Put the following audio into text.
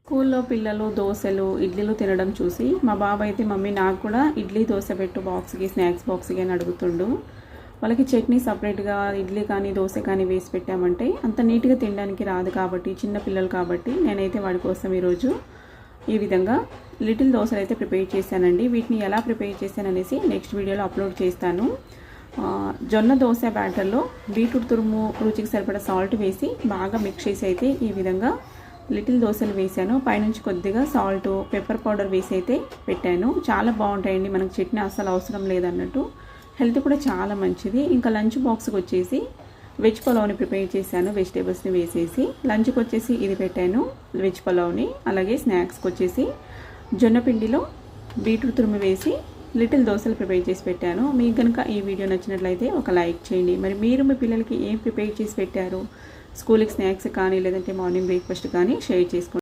స్కూల్లో పిల్లలు దోశలు ఇడ్లీలు తినడం చూసి మా బాబు అయితే మమ్మీ నాకు కూడా ఇడ్లీ దోశ పెట్టు బాక్స్కి స్నాక్స్ బాక్స్కి అని అడుగుతుండు. వాళ్ళకి చట్నీ సపరేట్గా ఇడ్లీ కానీ దోశ కానీ వేసి పెట్టామంటే అంత నీట్గా తినడానికి రాదు కాబట్టి చిన్న పిల్లలు కాబట్టి నేనైతే వాడి కోసం ఈరోజు ఈ విధంగా లిటిల్ దోశలు అయితే ప్రిపేర్ చేశానండి. వీటిని ఎలా ప్రిపేర్ చేశాననేసి నెక్స్ట్ వీడియోలో అప్లోడ్ చేస్తాను. జొన్న దోశ బ్యాటర్లో బీట్రూట్ తురుము రుచికి సరిపడా సాల్ట్ వేసి బాగా మిక్స్ చేసి అయితే ఈ విధంగా లిటిల్ దోశలు వేసాను. పైనుంచి కొద్దిగా సాల్ట్ పెప్పర్ పౌడర్ వేసి అయితే పెట్టాను. చాలా బాగుంటాయండి, మనకు చట్నీ అసలు అవసరం లేదన్నట్టు. హెల్త్ కూడా చాలా మంచిది. ఇంకా లంచ్ బాక్స్కి వచ్చేసి వెజ్ పులావ్ని ప్రిపేర్ చేశాను. వెజిటేబుల్స్ని వేసేసి లంచ్కి వచ్చేసి ఇది పెట్టాను వెజ్ పులావ్ని. అలాగే స్నాక్స్కి వచ్చేసి జొన్న పిండిలో బీట్రూట్ తురుము వేసి లిటిల్ దోశలు ప్రిపేర్ చేసి పెట్టాను. మీకు కనుక ఈ వీడియో నచ్చినట్లయితే ఒక లైక్ చేయండి. మరి మీరు మీ పిల్లలకి ఏం ప్రిపేర్ చేసి పెట్టారు, స్కూల్కి స్నాక్స్ కానీ లేదంటే మార్నింగ్ బ్రేక్ఫాస్ట్ కానీ షేర్ చేసుకోండి.